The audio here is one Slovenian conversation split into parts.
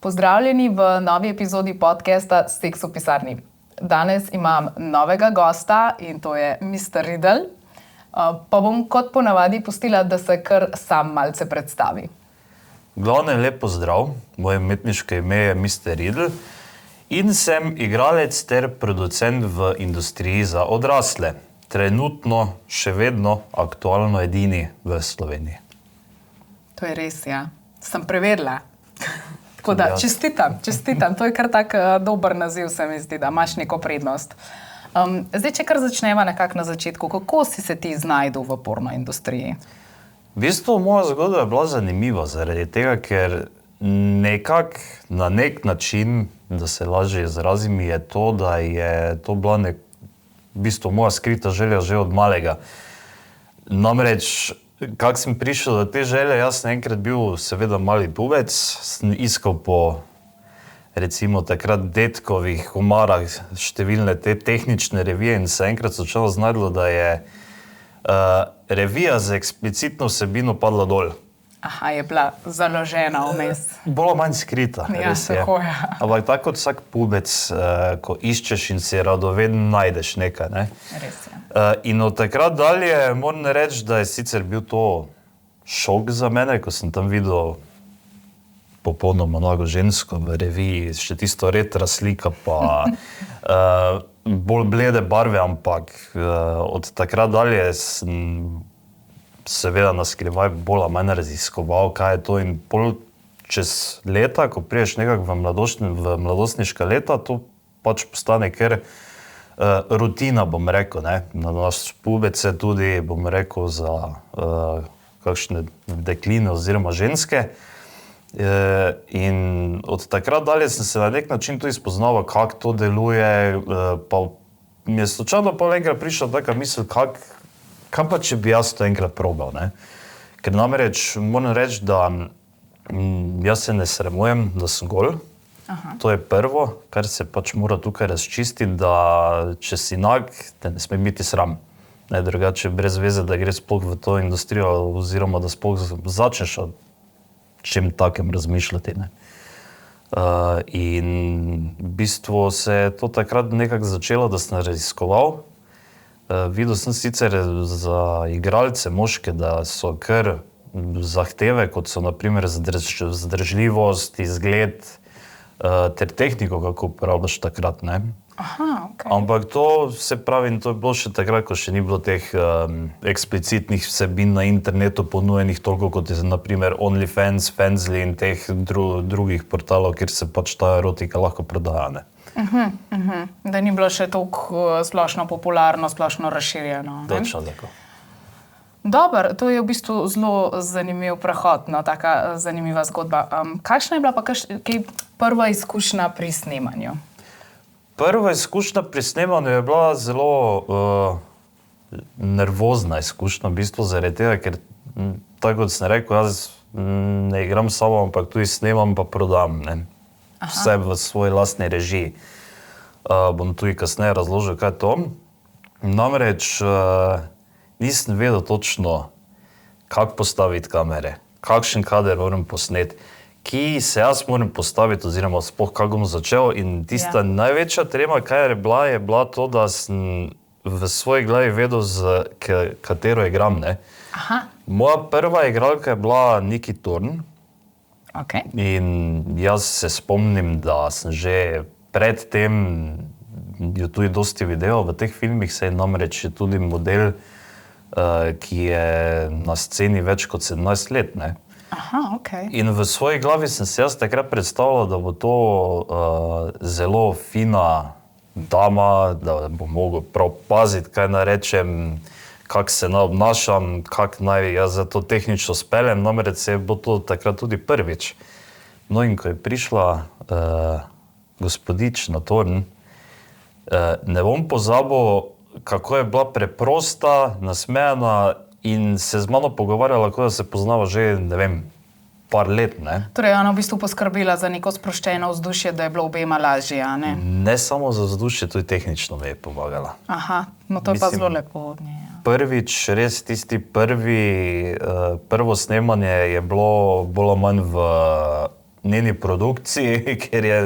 Pozdravljeni v novi epizodi podcasta Seks v pisarni. Danes imam novega gosta in to je Mr. Riddle. Pa bom kot ponavadi pustila, da se kar sam malce predstavi. Glavnem lep pozdrav, moje umetniško ime je Mr. Riddle in sem igralec ter producent v industriji za odrasle. Trenutno še vedno aktualno edini v Sloveniji. To je res, ja. Sem preverila. Tako da, čestitam. To je kar tak dober naziv, se mi zdi, da imaš neko prednost. Zdaj, če kar začneva nekako na začetku, kako si se ti znajdel v porno industriji? V bistvu moja zgodba je bila zanimiva zaradi tega, ker na nek način, da se lažje izrazim, je to, da je to bila v bistvu moja skrita želja že od malega. Namreč, kako sem prišel do te želje, jaz sem enkrat bil seveda mali pubec, sem iskal po recimo takrat detkovih omarah številne te tehnične revije in se enkrat začelo znajdlo, da je revija z eksplicitno vsebino padla dol. Aha, je bila založena vmes. Bolj manj skrita, Ja, res je. tako je. Ampak tako kot vsak pubec, ko iščeš in si radoveden, najdeš nekaj, ne? Res je. In od takrat dalje moram reči, da je sicer bil to šok za mene, ko sem tam videl popolnoma nago žensko v reviji, še tisto retro slika pa bolj blede barve, ampak od takrat dalje sem seveda naskrivaj bolj ali manj raziskoval, kaj je to in pol čez leta, ko priješ nekako v mladostniška leta, to pač postane kar rutina, bom rekel, ne. Na nas pubece tudi, bom rekel, za kakšne dekline oziroma ženske. In od takrat dalje sem se na nek način tudi spoznaval, kako to deluje, pa mi je slučajno pol enkrat prišla taka misel, kam pa če bi jaz to enkrat probal, ne? Ker namreč moram reči, da jaz se ne sramujem, da sem gol. Aha. To je prvo, kar se pač mora tukaj razčistiti, da če si nag, te ne sme biti sram. Ne, drugače brez veze, da greš sploh v to industrijo oziroma da sploh začneš o čem takem razmišljati, ne. In v bistvu se je to takrat nekako začelo, da sem raziskoval. Videl sem sicer za igralce moške, da so kar zahteve, kot so na primer zdržljivost, izgled ter tehniko, kako uporabljaš takrat, ne. Aha, okej. Ampak to, se pravi, to je bilo še takrat, ko še ni bilo teh eksplicitnih vsebin na internetu ponujenih toliko, kot je na primer OnlyFans, Fansly in teh drugih portalov, kjer se pač ta erotika lahko prodaja, ne. Da ni bilo še toliko splošno popularno, splošno razširjeno, ne? Točno tako. Dobro, to je v bistvu zelo zanimiv prehod, no, taka zanimiva zgodba. Kakšna je bila pa kaj prva izkušnja pri snemanju? Prva izkušnja pri snemanju je bila zelo nervozna izkušnja, v bistvu zaradi tega, ker tako kot sem rekel, jaz ne igram samo, ampak tudi snemam pa prodam, ne. Vse v svoji lastni režiji. Bom tudi kasneje razložil, kaj je to. Namreč nisem vedel točno, kako postaviti kamere, kakšen kader moram posneti, kje se jaz moram postaviti oziroma sploh kako bom začel in tista največja trema, kaj je bila to, da sem v svoji glavi vedel, katero igram, ne. Aha. Moja prva igralka je bila Niki Torn. Okej. In jaz se spomnim, da sem že pred tem jo tudi dosti videl v teh filmih, saj namreč je tudi model, ki je na sceni več kot 17 let, ne. Aha, okej. In v svoji glavi sem si jaz takrat predstavljal, da bo to zelo fina dama, da bom mogel prav paziti, kaj naj rečem, kako se naj obnašam, kako naj jaz za to tehnično speljem, namreč se je bilo to takrat tudi prvič. No, in ko je prišla gospodična Torn, ne bom pozabil, kako je bila preprosta, nasmejana in se z mano pogovarjala, kot da se poznava že, ne vem, par let, ne. Torej, ona v bistvu poskrbela za neko sproščeno vzdušje, da je bilo obema lažje, a ne? Ne samo za vzdušje, tudi tehnično mi je pomagala. Aha, no to je pa Mislim, zelo lepo od nje, ja. Prvič, res tisti prvo snemanje je bilo bolj ali manj v njeni produkciji, ker je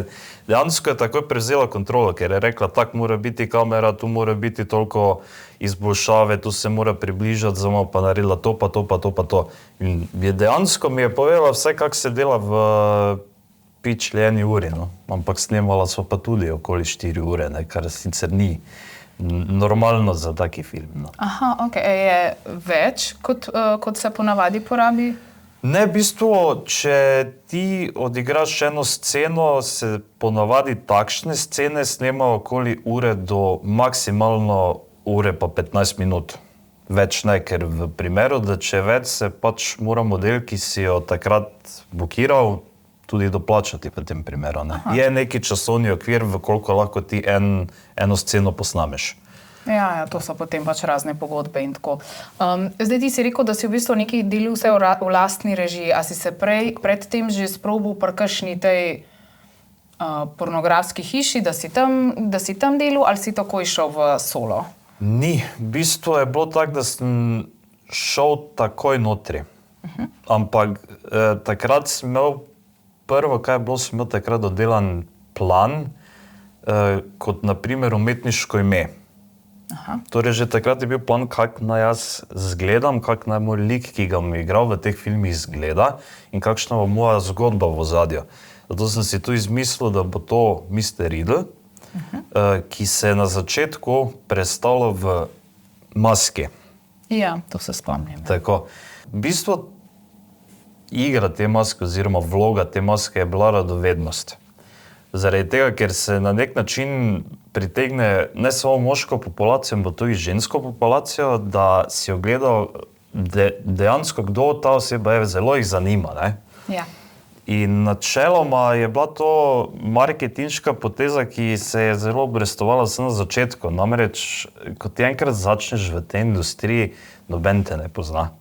dejansko takoj prevzela kontrolo, ker je rekla, tako mora biti kamera, tu mora biti toliko izboljšave, tu se mora približati, zdaj pa naredila to, pa to, pa to, pa to. In dejansko mi je povedala vse, kako se dela v pičli 1 uri, no. Ampak snemala so pa tudi okoli 4 ure, ne, kar sicer ni normalno za taki film. No. Aha, ok. Je več, kot se ponavadi porabi? Ne, v bistvu, če ti odigraš eno sceno, se ponavadi takšne scene snema okoli ure do maksimalno ure pa 15 minut. Več ne, ker v primeru, da če več se pač mora model, ki si jo takrat bukiral, tudi doplačati v tem primeru. Ne. Je neki časovni okvir, v koliko lahko ti eno sceno posnameš. Ja, to so potem pač razne pogodbe in tako. Zdaj ti si rekel, da si v bistvu nekaj delil vse v lastni režiji. A si se predtem že sprobal pri kakšni tej pornografski hiši, da si tam delal, ali si takoj šel v solo? Ni. V bistvu je bilo tako, da sem šel takoj notri. Ampak takrat sem imel prvo, kaj je bilo, sem imel takrat dodelan plan, kot na primer umetniško ime. Aha. Torej, že takrat je bil plan, kak naj jaz zgledam, kak naj moj lik, ki ga bom igral v teh filmih, zgleda in kakšna bo moja zgodba v ozadju. Zato sem si tu izmislil, da bo to Mr. Riddle, ki se je na začetku predstavljal v maski. Ja, to se spomnim. Tako. V bistvu igra te maske oziroma vloga te maske je bila radovednost. Zaradi tega, ker se na nek način pritegne ne samo moško populacijo, ampak tudi žensko populacijo, da si ogledal dejansko, kdo ta oseba je, zelo jih zanima. Ne? Ja. In načeloma je bila to marketinška poteza, ki se je zelo obrestovala vse na začetku. Namreč, ko ti enkrat začneš v tej industriji, noben te ne pozna.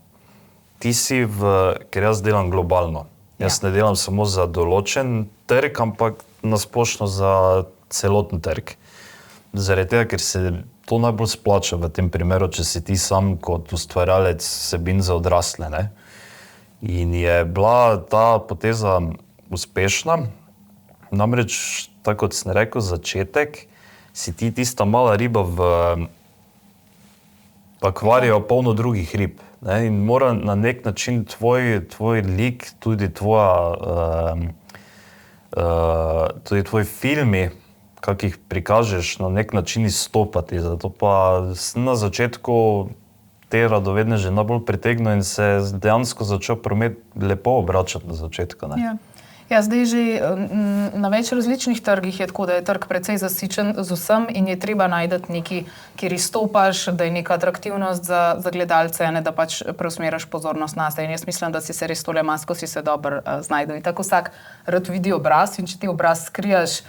Ti si ker jaz delam globalno. Jaz ne delam samo za določen trg, ampak nasplošno za celoten trg. Zaradi tega, ker se to najbolj splača v tem primeru, če si ti sam kot ustvarjalec vsebin za odrasle. Ne? In je bila ta poteza uspešna. Namreč, tako kot sem rekel, začetek, si ti tista mala riba v akvariju polno drugih rib. Ne? In mora na nek način tvoj lik, tudi tvoji filmi, kak jih prikažeš, na nek način izstopati. Zato pa na začetku te radovedneže najbolj pritegnil in se dejansko začel promet lepo obračati na začetku. Ne? Ja, zdaj že na več različnih trgih je tako, da je trg precej zasičen z vsem in je treba najti nekaj, kjer izstopaš, da je neka atraktivnost za gledalce, ne da pač preusmeraš pozornost nase. In jaz mislim, da si se res tole masko si se dobro znajdel. In tako vsak rad vidi obraz in če ti obraz skriješ,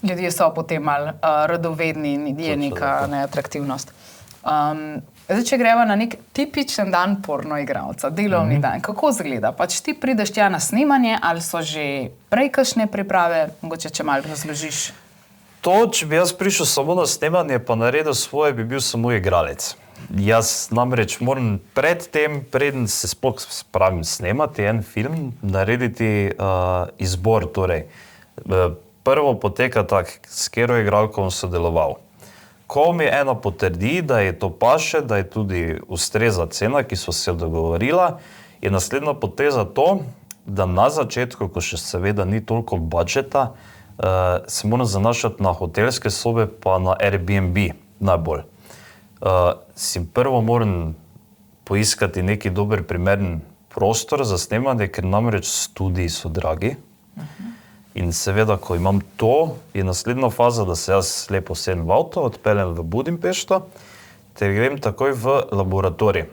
ljudje so potem malo radovedni in je neka neatraktivnost. Zdaj, če greva na nek tipičen dan porno igralca, delovni dan, kako izgleda? Pač ti prideš tja na snemanje ali so že prej kakšne priprave? Mogoče, če malo razložiš. To, če bi jaz prišel samo na snemanje pa naredil svoje, bi bil samo igralec. Jaz namreč moram preden se sploh spravim snemati en film, narediti izbor. Torej, prvo poteka tak, s katero igralko bom sodeloval. Ko mi ena potrdi, da je to paše, da je tudi ustreza cena, ki so se dogovorila, je naslednja poteza to, da na začetku, ko še seveda ni toliko budžeta, se moram zanašati na hotelske sobe pa na Airbnb najbolj. Si prvo moram poiskati neki dober primeren prostor za snemanje, ker namreč studiji so dragi. In seveda, ko imam to, je naslednja faza, da se jaz lepo sedem v avto, odpeljem v Budimpešto, ter grem takoj v laboratorij.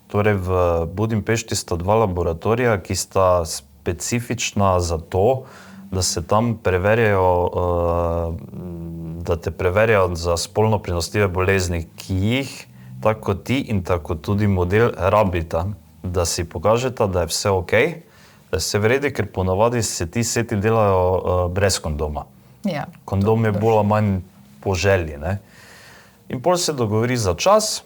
Torej, v Budimpešti sta 2 laboratorija, ki sta specifična za to, da se tam preverjajo, da te preverjajo za spolno prenosljive bolezni, ki jih tako ti in tako tudi model rabita, da si pokažeta, da je vse okej, da se vredi, ker ponavadi se ti seti delajo brez kondoma. Ja, Kondom je bolj ali manj po želji. Ne? In potem se dogovori za čas,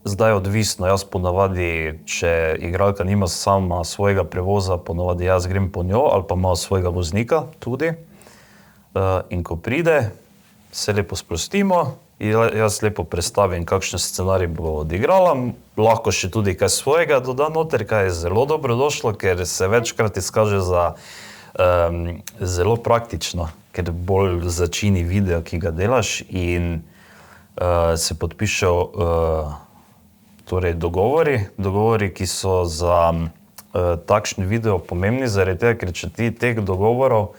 zdaj odvisno. Jaz ponavadi, če igralka nima sama svojega prevoza, ponavadi jaz grem po njo ali pa ima svojega voznika tudi. In ko pride, se lepo sprostimo in jaz lepo predstavim, kakšen scenarij bo odigrala. Lahko še tudi kaj svojega doda noter, kaj je zelo dobro došlo, ker se večkrat izkaže za zelo praktično, ker bolj začini video, ki ga delaš in se podpišejo torej dogovori, ki so za takšen video pomembni, zaradi tega, ker če ti teh dogovorov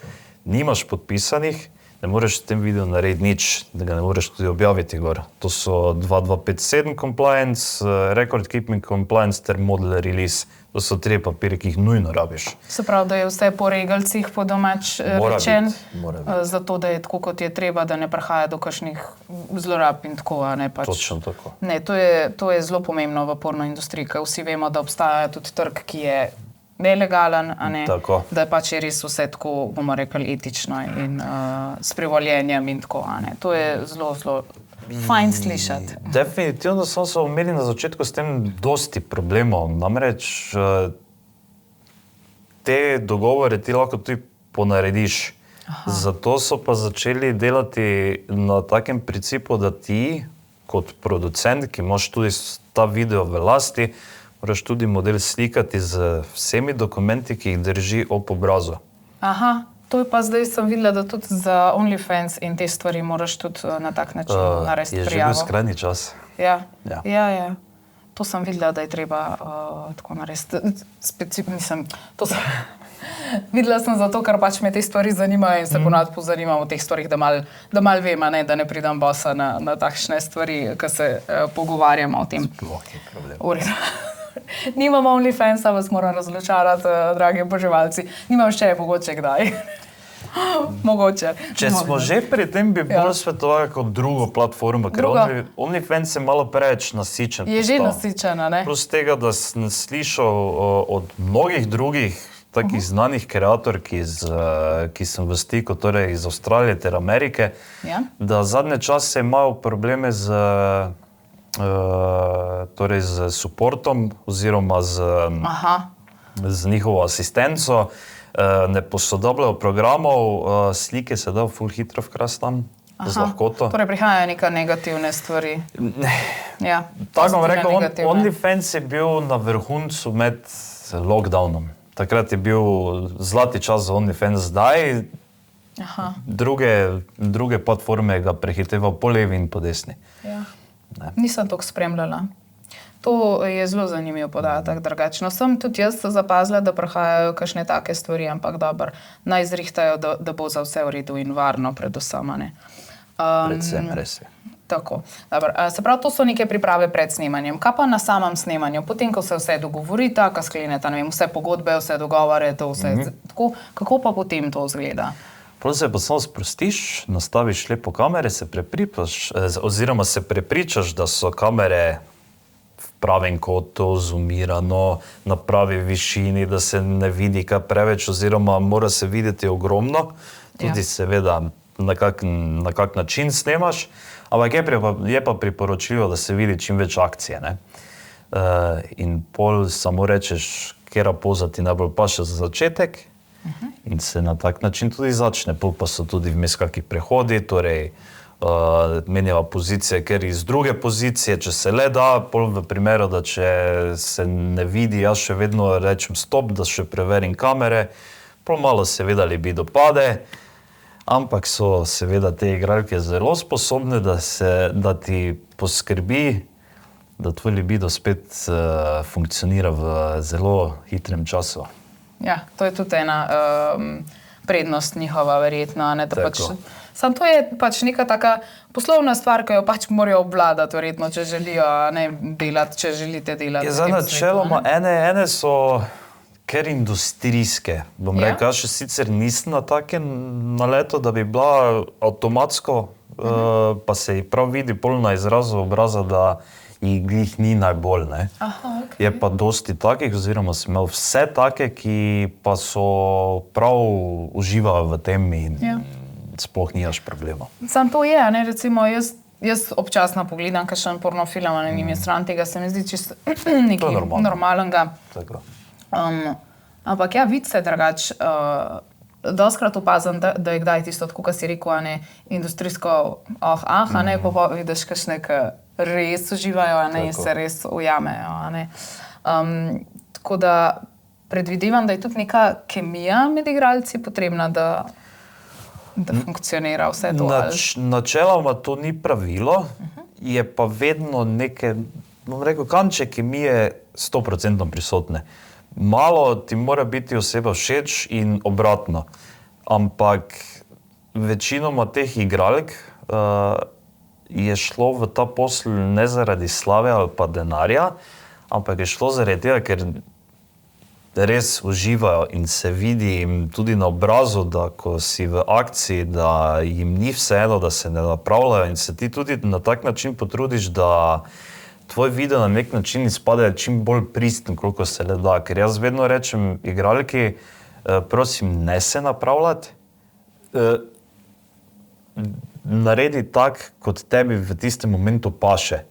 nimaš podpisanih, ne moreš s tem video narediti nič, da ga ne moreš tudi objaviti gor. To so 2257 compliance, record keeping compliance ter model release. To so 3 papirji, ki jih nujno rabiš. Se pravi, da je vse po regalcih po domač rečen, zato da je tako, kot je treba, da ne prihaja do kakšnih zlorab in tako, a ne pač. Točno tako. Ne, to je zelo pomembno v porno industriji, ker vsi vemo, da obstaja tudi trg, ki je nelegalen, a ne, da pač je res vse tako, bomo rekli, etično in s privoljenjem in tako, a ne. To je zelo, zelo fajn slišati. Definitivno smo se imeli na začetku s tem dosti problemov. Namreč te dogovore ti lahko tudi ponarediš. Zato so pa začeli delati na takem principu, da ti kot producent, ki imaš tudi ta video v lasti, moraš tudi model slikati z vsemi dokumenti, ki jih drži ob obrazu. Aha, to je pa zdaj sem videla, da tudi za OnlyFans in te stvari moraš tudi na tak način narediti prijavo. Je že bil skrajni čas. Ja. To sem videla, da je treba tako narediti. Videla sem zato, ker pač me te stvari zanimajo in se ponad pozanimam o teh stvarih, da mal vem, da ne pridem bosa na takšne stvari, ko se pogovarjamo o tem. Sploh je problem. Nimam OnlyFansa, vas moram razločarati, dragi oboževalci. Nimam še, mogoče kdaj. Mogoče. Če smo že pri tem, bi bolj svetovali kot drugo platformo, ker OnlyFans je malo preveč nasičen. Je že nasičen, ne? Plus tega, da sem slišal od mnogih drugih takih znanih kreatork, ki sem v stiku, torej iz Avstralije ter Amerike, da zadnje čase imajo probleme z supportom oziroma z njihovo asistenco, ne posodabljajo programov, slike se da ful hitro vkrast tam, z lahkoto. Torej prihajajo neka negativne stvari. Tako bom rekel, OnlyFans je bil na vrhuncu med lockdownom. Takrat je bil zlati čas za OnlyFans, zdaj druge platforme ga prehitevajo po levi in po desni. Nisem toliko spremljala. To je zelo zanimiv podatek, drugačno. Sem tudi jaz zapazila, da prihajajo kakšne take stvari, ampak dobro, naj zrihtajo, da bo za vse v redu in varno, predvsem, ne. Predvsem, res je. Tako, dobro. Se pravi, to so neke priprave pred snemanjem. Kaj pa na samem snemanju? Potem, ko se vse dogovorita, ko skleneta, ne vem, vse pogodbe, vse dogovore, to vse tako, kako pa potem to izgleda? Pravzaprav pa samo sprostiš, nastaviš lepo kamere, se prepričaš, da so kamere v pravem kotu, zoomirano, na pravi višini, da se ne vidi kaj preveč, oziroma mora se videti ogromno, tudi seveda na kak način snemaš, ampak je pa priporočljivo, da se vidi čim več akcije, ne. In pol samo rečeš, katera poza ti najbolj paše za začetek, in se na tak način tudi začne. Pol pa so tudi vmes kakšni prehodi, torej menjava pozicije, ker iz druge pozicije, če se le da, pol v primeru, da če se ne vidi, jaz še vedno rečem stop, da še preverim kamere, pol malo seveda libido pade, ampak so seveda te igralke zelo sposobne, da ti poskrbi, da tvoj libido spet funkcionira v zelo hitrem času. Ja, to je tudi ena prednost njihova, verjetno, ne, da pač... Sam to je pač neka taka poslovna stvar, ki jo pač morajo obvladati, verjetno, če želijo delati, če želite delati. Zdaj načeloma, ene so ker industrijske. Bom rekel, jaz še sicer nisem na takem naletu, da bi bila avtomatsko, pa se ji prav vidi pol na izrazu obraza, da jih ni najbolj, ne. Je pa dosti takih, oziroma sem imel vse take, ki pa so prav uživajo v tem in sploh nimaš problema. Sam to je, ne, recimo, jaz Jaz občasno pogledam kakšen pornofilm ali njim je sram tega, se mi zdi čisto nekaj normalnega. Ampak ja, vid se drugače. Doskrat opazim, da je kdaj tisto, tako, kot si rekel, a ne, industrijsko a ne, pa vidiš kakšne, ki res uživajo, a ne, in se res ujamejo, a ne. Tako da predvidevam, da je tudi neka kemija med igralci potrebna, da funkcionira vse to. Načeloma to ni pravilo, je pa vedno neke, bom rekel, kanče kemije 100% prisotne. Malo ti mora biti oseba všeč in obratno, ampak večinoma teh igralk je šlo v ta posel ne zaradi slave ali pa denarja, ampak je šlo zaradi tega, ker res uživajo in se vidi jim tudi na obrazu, da ko si v akciji, da jim ni vseeno, da se ne napravljajo in se ti tudi na tak način potrudiš, da tvoj video na nek način izpade čim bolj pristen, koliko se le da. Ker jaz vedno rečem igralki, prosim, ne se napravljati, naredi tak, kot tebi v tistem momentu paše.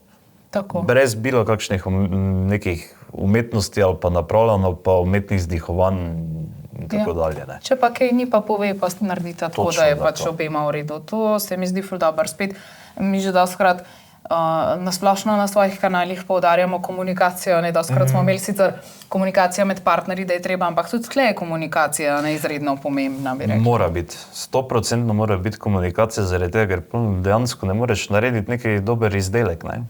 Tako. Brez bilo kakšnih nekih umetnosti ali pa napravljeno, ali pa umetnih zdihovanj in tako dalje. Ne. Če pa kaj ni, pa pove, pa naredite tako, da je pač obema v redu. To se mi zdi ful dobro. Spet mi že dostkrat nasplošno na svojih kanalih poudarjamo komunikacijo. Dostkrat smo imeli sicer komunikacijo med partnerji, da je treba, ampak tudi tle je komunikacija izredno pomembna, bi rekla. Mora biti. 100% mora biti komunikacija, zaradi tega, ker dejansko ne moreš narediti neki dober izdelek. Ne.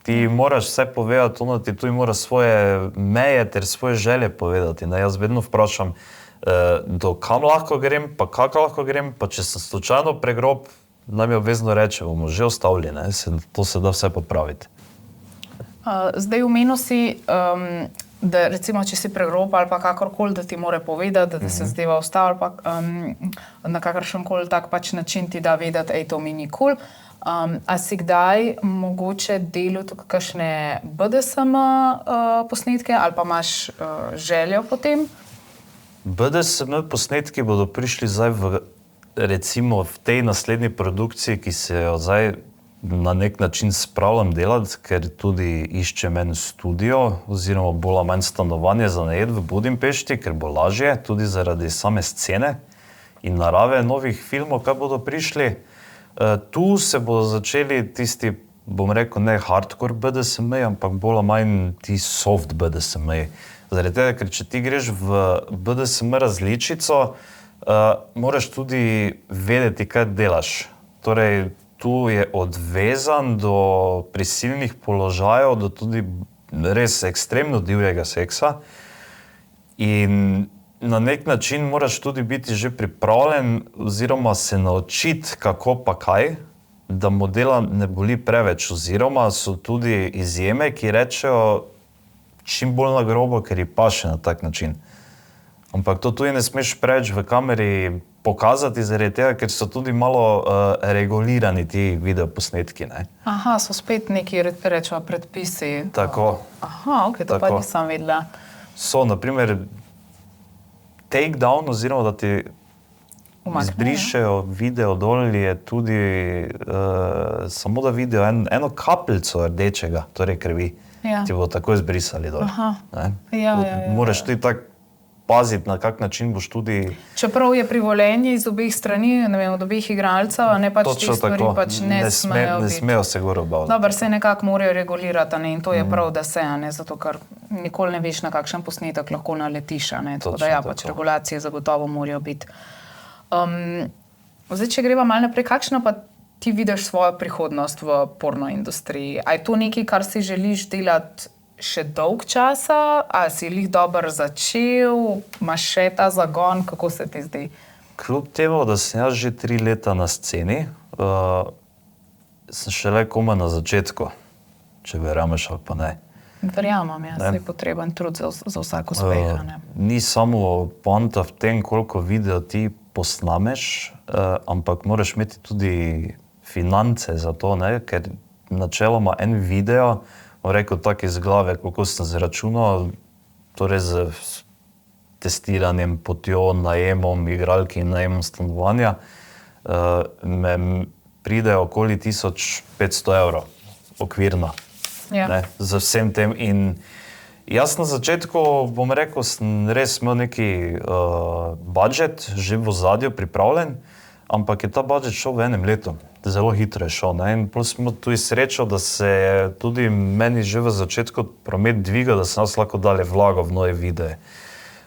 Ti moraš vse povedati, ti tudi moraš svoje meje ter svoje želje povedati. Ne? Jaz vedno vprašam, do kam lahko grem, pa kako lahko grem, pa če sem slučajno pregrob, nam je obvezno reče, bomo že ostavili, ne? To se da vse popraviti. Zdaj omenil si, da recimo, če si pregrob ali pa kakorkoli, da ti mora povedati, da se zdeva ustavi ali pa na kakršenkoli tak pač način ti da vedeti, ej, to mi ni kul. A si kdaj mogoče delal tudi kakšne BDSM posnetke ali pa imaš željo po tem? BDSM posnetki bodo prišli zdaj recimo v tej naslednji produkciji, ki se jo zdaj na nek način spravljam delati, ker tudi iščem en studio oziroma bolj manj stanovanje za najet v Budimpešti, ker bo lažje, tudi zaradi same scene in narave novih filmov, kaj bodo prišli. Tu se bodo začeli tisti, bom rekel, ne hardcore BDSM-ji, ampak bolj manj ti soft BDSM-ji. Zaradi tega, ker če ti greš v BDSM različico, moraš tudi vedeti, kaj delaš. Torej, tu je odvezan do prisilnih položajev, do tudi res ekstremno divjega seksa in na nek način moraš tudi biti že pripravljen oziroma se naučiti, kako pa kaj, da modela ne boli preveč. Oziroma so tudi izjeme, ki rečejo čim bolj na grobo, ker ji paše na tak način. Ampak to tudi ne smeš preveč v kameri pokazati, zaradi tega, ker so tudi malo regulirani ti videoposnetki. Ne? Aha, so spet neki, rečemo, predpisi. Tako. Aha, ok, to pa nisem vedela. So, naprimer, takedown, oziroma da ti izbrišejo video dol, je tudi samo da vidijo eno kapljico rdečega, torej krvi, ti bodo tako izbrisali dol. Moraš tudi tako paziti, na kak način boš tudi... Čeprav je privoljenje iz obeh strani, ne vem, od obeh igralcev, ne pač teh stvari pač ne smejo biti. Ne smejo se gor obavljati. Dobro, se nekako morajo regulirati, ne, in to je prav, da se, ne, zato ker nikoli ne veš, na kakšen posnetek lahko naletiš, ne, tako da ja, pač regulacije zagotovo morajo biti. Zdaj, če greva malo naprej, kakšno pa ti vidiš svojo prihodnost v porno industriji? A je to nekaj, kar si želiš delati še dolg časa, ali si jih dobro začel, imaš še ta zagon, kako se ti zdi? Kljub temu, da sem jaz že 3 leta na sceni, sem šele komaj na začetku, če verjameš ali pa ne. Verjamem, jaz je potreben trud za vsak uspeh. Ni samo poanta v tem, koliko video ti posnameš, ampak moraš imeti tudi finance za to, ne? Ker načeloma en video, rekel tako iz glave, koliko sem zračunal, torej z testiranjem, potjo, najemom, igralki in najemom stanovanja, me pride okoli 1500 evrov okvirno. Ja. Za vsem tem. In jaz na začetku, bom rekel, sem res imel neki budžet že v ozadju pripravljen, ampak je ta budžet šel v enem letu. Zelo hitro je šel. Ne? In plus smo tudi srečo, da se je tudi meni že v začetku promet dvigal, da sem jaz lahko dalje vlagal v nove videe.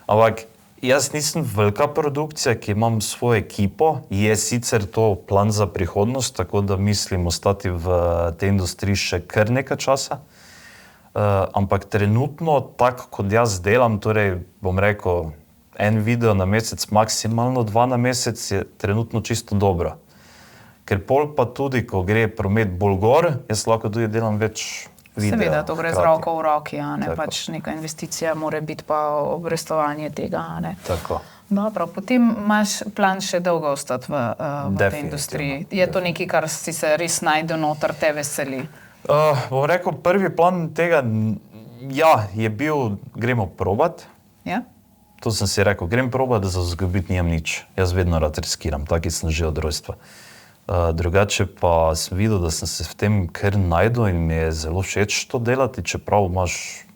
Ampak jaz nisem velika produkcija, ki imam svojo ekipo, je sicer to plan za prihodnost, tako da mislim ostati v tej industriji še kar nekaj časa. Ampak trenutno, tako kot jaz delam, torej bom rekel, en video na mesec, maksimalno 2 na mesec, je trenutno čisto dobro. Ker pol pa tudi, ko gre promet bolj gor, jaz lahko tudi delam več videa. Seveda, to gre z roko v roki, a ne, pač neka investicija mora biti pa obrestovanje tega, a ne. Tako. Dobro, potem imaš plan še dolgo ostati v tej industriji. Je to nekaj, kar si se res najdel noter, te veseli? Bom rekel, prvi plan tega, ja, je bil, gremo probat. Ja? To sem si rekel, grem probat, da za zgubiti nimam nič. Jaz vedno rad riskiram, taki sem že od rojstva. Drugače pa sem videl, da sem se v tem kar najdel in mi je zelo všeč to delati, čeprav imaš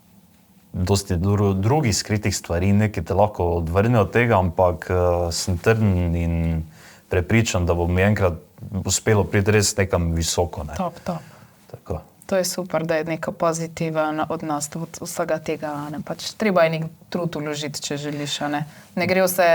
dosti drugih skritih stvari, nekaj te lahko odvrne od tega, ampak sem trden in prepričan, da bo mi enkrat uspelo priti res nekam visoko. Ne. Top. Tako. To je super, da je neka pozitiven odnos od vsega tega. Ne? Pač treba je nek trud vložiti, če želiš. Ne gre vse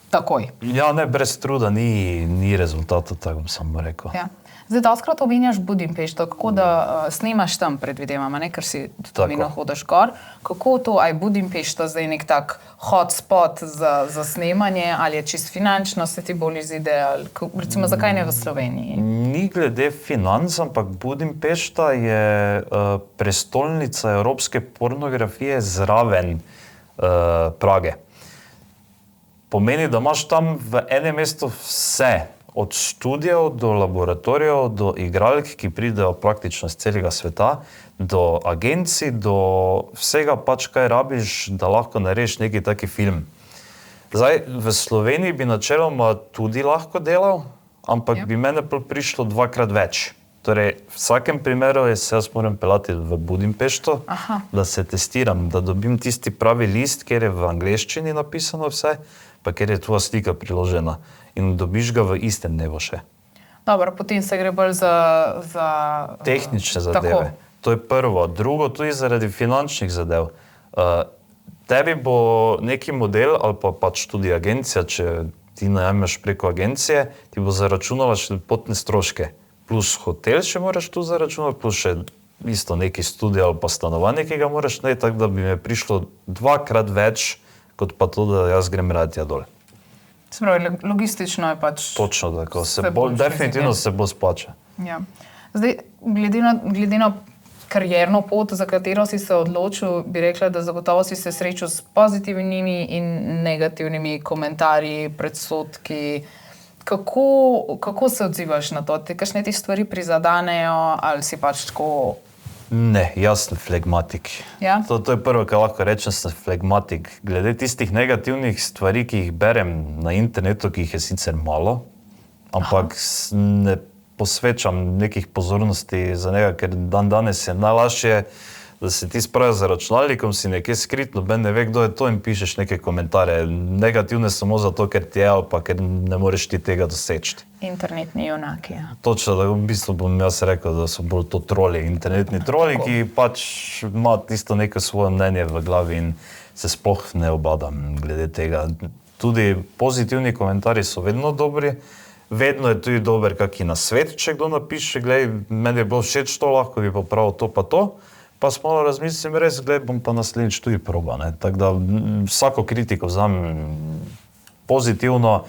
takoj. Ja, ne, brez truda ni rezultatov, tako bom samo rekel. Ja. Zdaj, doskrat omenjaš Budimpešto, kako da snemaš tam, predvidevam, ne? Ker si tudi hodiš gor. Kako to, aj Budimpešta zdaj nek tak hotspot za snemanje, ali je čist finančno, se ti bolj izide, ali recimo zakaj ne v Sloveniji? Ni glede financ, ampak Budimpešta je prestolnica evropske pornografije zraven Prage. Pomeni, da imaš tam v enem mestu vse, od študijev do laboratorijev, do igralk, ki pridejo praktično iz celega sveta, do agencij, do vsega pač, kaj rabiš, da lahko narediš neki taki film. Zdaj, v Sloveniji bi načeloma tudi lahko delal, ampak bi mene prišlo 2-krat več. Torej, v vsakem primeru se jaz moram pelati v Budimpešto, da se testiram, da dobim tisti pravi list, kjer je v angleščini napisano vse, pa kjer je tvoja slika priložena in dobiš ga v istem dnevu še. Dobro, potem se gre bolj za tehnične zadeve. Tako. To je prvo. Drugo, tudi zaradi finančnih zadev. Tebi bo neki model ali pa pač tudi agencija, če ti najameš preko agencije, ti bo zaračunala še potne stroške. Plus hotel še moraš tu zaračunati, plus še isto neki studio ali pa stanovanje, ki ga moraš narediti, tako da bi me prišlo 2-krat več, kot pa to, da jaz grem raditi dol. Spravi, logistično je pač... Točno tako, definitivno se bo splača. Ja. Zdaj, glede na karierno pot, za katero si se odločil, bi rekla, da zagotovo si se srečal s pozitivnimi in negativnimi komentarji, predsodki. Kako se odzivaš na to? Te kakšne ti stvari prizadanejo ali si pač tako... Ne, jaz sem flegmatik. Ja? To je prvo, kar lahko rečem, sem flegmatik. Glede tistih negativnih stvari, ki jih berem na internetu, ki jih je sicer malo, ampak ne posvečam nekih pozornosti za njega, ker danes je najlažje, da se ti spravijo za računalnikom, si nekaj skrit, noben ne ve, kdo je to in pišeš neke komentarje. Negativne samo zato, ker ti je ali pa ker ne moreš ti tega doseči. Internetni junaki, ja. Točno, da v bistvu bom jaz rekel, da so bolj to troli, internetni troli, ki pač ima tisto neko svoje mnenje v glavi in se sploh ne obadam glede tega. Tudi pozitivni komentarji so vedno dobri, vedno je tudi dober kaki nasvet, če kdo napiše, glej, meni je bilo všeč to, lahko bi popravil to pa to, pa malo razmislim res, glej, bom pa naslednjič tudi probal. Tako da vsako kritiko vzamem pozitivno,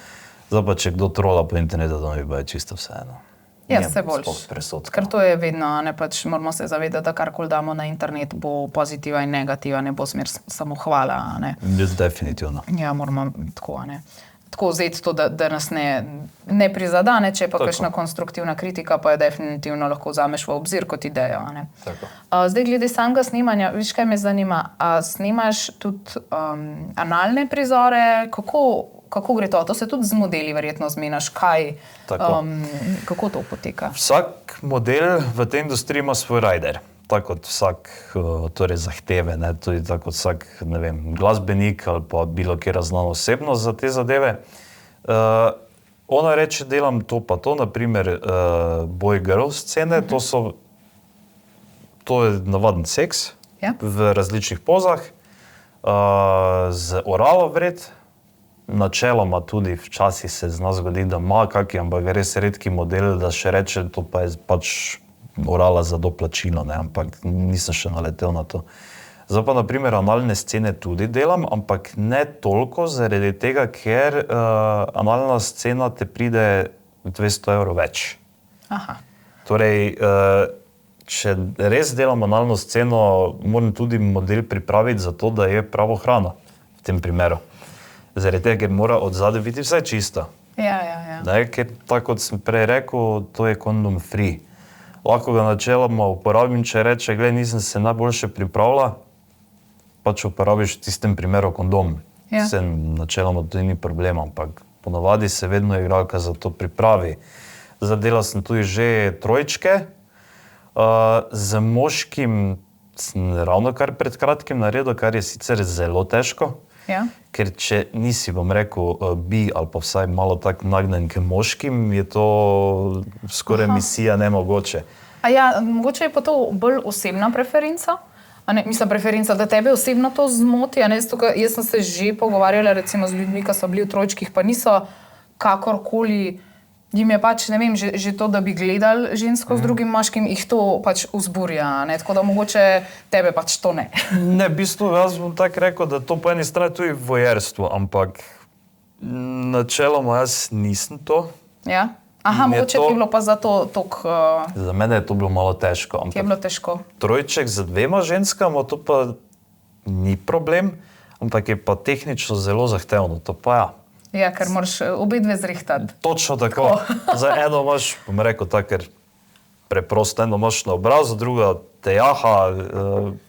zdaj pa če kdo trola po internetu, da mi bo čisto vseeno. Ja, se boljš. Ker to je vedno, pač moramo se zavedati, da karkoli damo na internet, bo pozitiva in negativa, ne bo smer samo hvala. Definitivno. Ja, moramo tako, tako vzeti to, da nas ne prizadane, če je pa kakšna konstruktivna kritika, pa je definitivno lahko vzameš v obzir kot idejo. Zdaj, glede samega snemanja, viš, kaj me zanima, snemaš tudi analne prizore, kako kako gre to? To se tudi z modeli verjetno zmenaš. Kako to poteka? Vsak model v tej industriji ima svoj rider. Tako kot vsak torej zahteve, ne? Tudi tako kot vsak, ne vem, glasbenik ali pa bilo kjera znana osebnost za te zadeve. Ona reče, delam to pa to, naprimer boy girl scene, to je navaden seks v različnih pozah, z oralo vred, načeloma tudi včasih se zna zgoditi, da ima kakšen, ampak res redki model, da še reče, to pa je pač orala za doplačilo, ne, ampak nisem še naletel na to. Zdaj pa, naprimer, analne scene tudi delam, ampak ne toliko, zaradi tega, ker analna scena te pride 200 € več. Aha. Torej, če res delam analno sceno, moram tudi model pripraviti za to, da je pravo hrana v tem primeru. Zaradi tega, ker mora od zadaj biti vse čisto. Ja. Ne, ker tako kot sem prej rekel, to je kondom free. Lahko ga načeloma uporabim, če reče, glej, nisem se najboljše pripravila, pač uporabiš v tistem primeru kondom. Ja. Se načeloma to ni problem, ampak ponavadi se vedno igralka za to pripravi. Zadela sem tudi že trojčke, z moškim sem ravno kar pred kratkim naredil, kar je sicer zelo težko. Ja. Ker če nisi, bom rekel, bi ali pa vsaj malo tak nagnjen k moškim, je to skoraj misija nemogoče. A ja, mogoče je pa to bolj osebna preferenca? A ne, mislim, preferenca, da tebe osebno to zmoti, a ne, jaz sem se že pogovarjala recimo z ljudmi, ki so bili v trojčkih, pa niso kakorkoli, jim je pač, ne vem, že to, da bi gledali žensko z drugim moškim, jih to pač vzburja, ne, tako da mogoče tebe pač to ne. Ne, v bistvu jaz bom tako rekel, da to po eni strani tudi vojerstvo, ampak načeloma jaz nisem to. Ja? Aha, mogoče ti je bilo pa zato toliko... Za mene je to bilo malo težko. Ti je bilo težko. Trojček z dvema ženskama, to pa ni problem, ampak je pa tehnično zelo zahtevno, to pa ja. Ja, ker moraš obe dve zrihtati. Točno tako. Za eno imaš, bom rekel tako, ker preprosto eno imaš na obrazu, druga te jaha,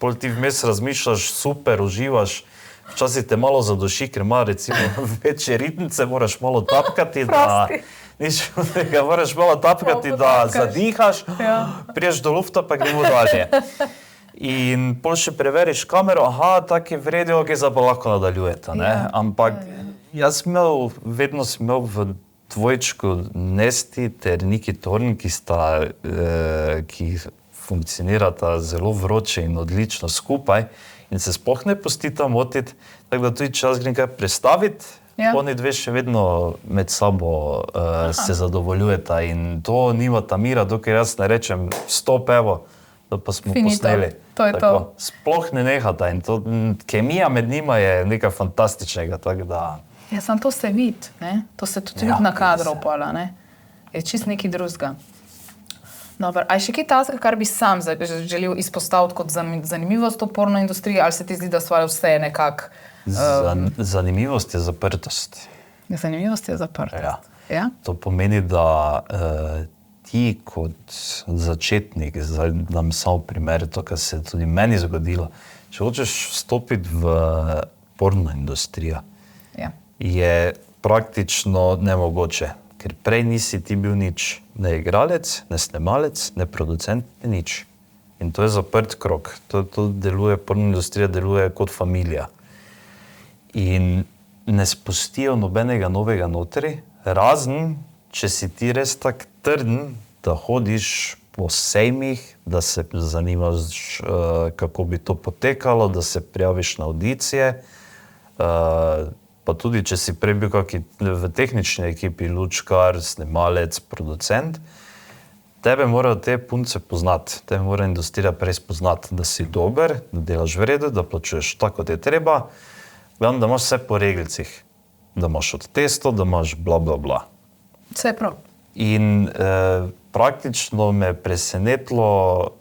pol ti vmes razmišljaš, super, uživaš, včasih te malo zaduši, ker ima recimo večje ritnice, moraš malo tapkati, da... Nič, ga moraš malo tapkati, da zadihaš, priješ do lufta, pa gremo dalje. In pol še preveriš kamero, aha, tak je vredio, ki zdaj pa lahko nadaljujeta, ne? Ampak jaz vedno sem imel v dvojčku Nesti ter Niki Torn, ki funkcionirata zelo vroče in odlično skupaj in se sploh ne pustita motiti, tako da tudi čas grem kaj predstaviti. Oni dve še vedno med sabo se zadovoljujeta in to nimata mira, dokaj jaz ne rečem stop, evo, da pa smo posneli. To je to. Sploh ne nehata in to, kemija med njima je nekaj fantastičnega, tako da... Ja, sam to se vidi, ne? To se tudi vidi na kadru pola, ne? Je čist nekaj drugega. Dobar, a je še kaj tazga, kar bi sam želel izpostaviti kot zanimivost v porno industriji, ali se ti zdi, da so vse nekako... Zanimivost je zaprtost. Zanimivost je zaprtost. Ja. To pomeni, da ti kot začetnik, zdaj dam samo primer, to, kar se je tudi meni zgodilo, če hočeš vstopiti v porno industrijo, je praktično nemogoče, ker prej nisi ti bil nič, ne igralec, ne snemalec, ne producent, nič. In to je zaprt krog. To deluje, porno industrija deluje kot familija. In ne spustijo nobenega novega notri, razen, če si ti res tak trden, da hodiš po sejmih, da se zanimaš, kako bi to potekalo, da se prijaviš na audicije, pa tudi, če si prej bil v tehnični ekipi, lučkar, snemalec, producent, tebe morajo te punce poznati, tebe mora industrija prej spoznati, da si dober, da delaš v redu, da plačuješ tako, kot je treba, gledam, da imaš vse po regelcih, da imaš od testo, da imaš bla, bla, bla. Vse prav. In praktično me presenetilo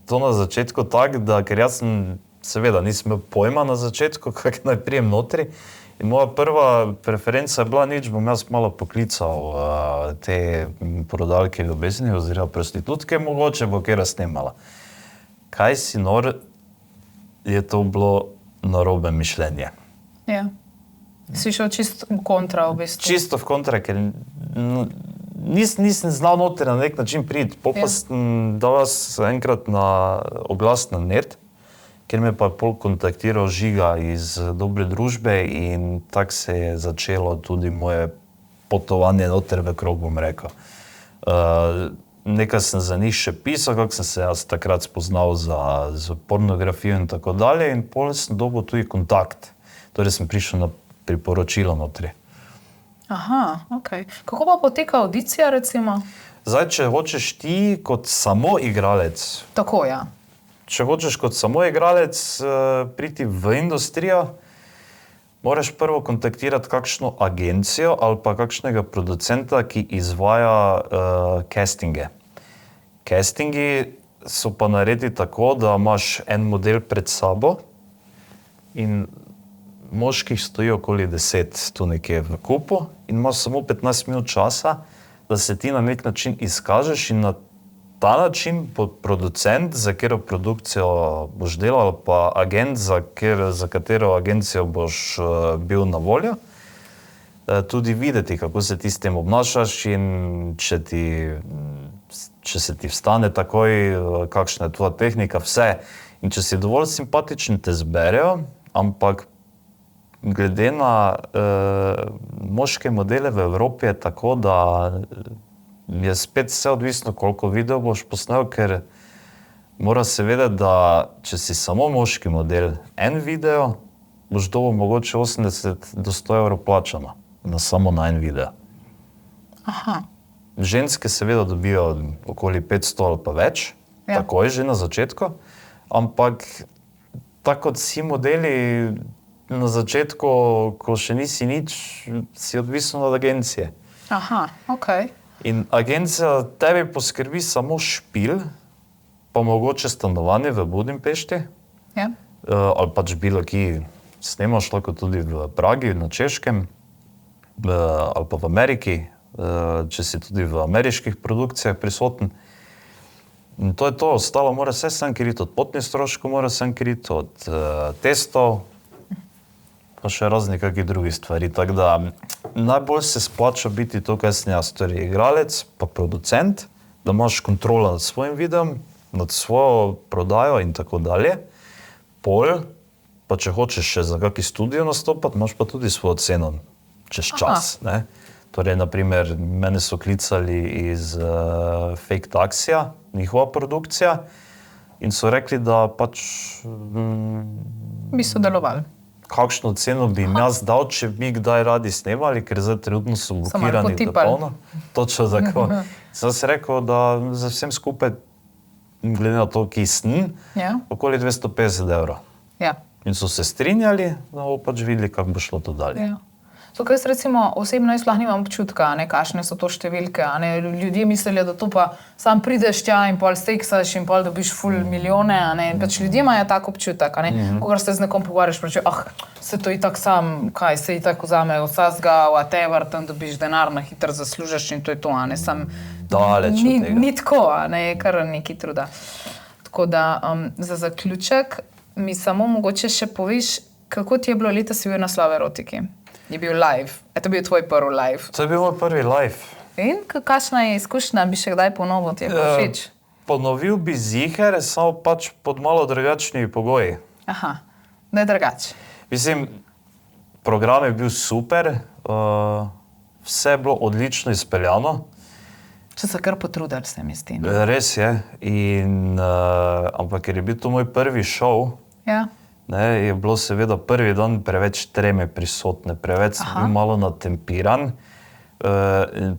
to na začetku tako, da ker jaz seveda nisem imel pojma na začetku, kako naj prijem notri. In moja prva preferenca je bila nič, bom jaz malo poklical te prodalke ljubezni oziroma prostitutke, mogoče bo kjera snemala. Kaj si nor, je to bilo narobe mišljenje. Ja. Si šel čisto kontra v bistvu. Čisto v kontra, ker nisem znal noter na nek način priti. Pa sem dal enkrat na oglas na net, kjer me pa pol kontaktiral Žiga iz Dobre družbe in tako se je začelo tudi moje potovanje noter v krog, bom rekel. Nekaj sem za njih še pisal, kako sem se jaz takrat spoznal za pornografijo in tako dalje, in pol sem dobil tudi kontakt. Torej sem prišel na priporočilo notri. Aha, ok. Kako pa poteka audicija, recimo? Zdaj, če hočeš ti kot samo igralec, Tako, ja. če hočeš kot samo igralec priti v industrijo, moraš prvo kontaktirati kakšno agencijo ali pa kakšnega producenta, ki izvaja castinge. Castingi so pa naredi tako, da imaš en model pred sabo in moških stoji okoli 10 tu nekje v kupu in imaš samo 15 minut časa, da se ti na nek način izkažeš in na ta način producent, za katero produkcijo boš delal, ali pa agent, za katero agencijo boš bil na voljo, tudi videti, kako se ti s tem obnašaš in če se ti vstane takoj, kakšna je tvoja tehnika, vse. In če si dovolj simpatičen, te zberejo, ampak glede na moške modele v Evropi je tako, da je spet vse odvisno, koliko video boš posnel, ker mora se vedeti, da če si samo moški model, en video, boš dobil mogoče 80 do 100 evrov plačano, samo na en video. Aha. Ženske seveda dobijo okoli 500 ali pa več, takoj že na začetku, ampak tako kot vsi modeli na začetku, ko še nisi nič, si odvisen od agencije. Aha, ok. In agencija tebi poskrbi samo špil, pa mogoče stanovanje v Budimpešti, ali pač bilo ki snemaš, lahko tudi v Pragi, na Češkem, ali pa v Ameriki, če si tudi v ameriških produkcijah prisoten. In to je to, ostalo mora vse sem kriti, od potnih stroškov mora sem kriti, od testov, pa še raznih kakih drugih stvari. Tako da najbolj se splača biti to, kaj sem jaz, torej igralec, pa producent, da imaš kontrolo nad svojim videom, nad svojo prodajo in tako dalje. Pol, pa če hočeš še za kakšen studio nastopati, imaš pa tudi svojo ceno čez čas. Ne? Torej, naprimer, mene so klicali iz Fake Taxija, njihova produkcija, in so rekli, da pač Bi sodelovali. Kakšno ceno bi jim jaz dal, če bi kdaj radi snemali, ker zdaj trenutno so blokirani do polno. Točno tako. Sem se rekel, da za vsem skupaj, glede na to, ki sem, okoli 250 evrov. Ja. In so se strinjali, da bomo pač videli, kako bo šlo to dalje. Ja. Tukaj jaz recimo osebno sploh nimam občutka, kakšne so to številke. Ljudje mislijo, da to pa sam prideš tja in pol seksaš in pol dobiš ful milijone. Pač ljudje imajo tak občutek. Ko se z nekom pogovarjaš, reče, se to itak sam, kaj se itak vzame vsega, whatever, tam dobiš denar, na hitro zaslužiš in to je to. Daleč od tega. Ni tako, je kar nekaj truda. Tako da za zaključek mi samo mogoče še poveš, kako ti je bilo letos bil naslov Erotiki? Je bil live. To bil tvoj prvi live. To je bil moj prvi live. In kakšna je izkušnja, bi še kdaj ponovil, ti je pa všeč? Ponovil bi ziher, samo pač pod malo drugačnimi pogoji. Aha, da je drugač. Mislim, program je bil super, vse je bilo odlično izpeljano. Če se kar potrudili, se mi zdi. Res je, ampak ker je bil to moj prvi šov, je bilo seveda prvi dan preveč treme prisotne, preveč sem bil malo natempiran.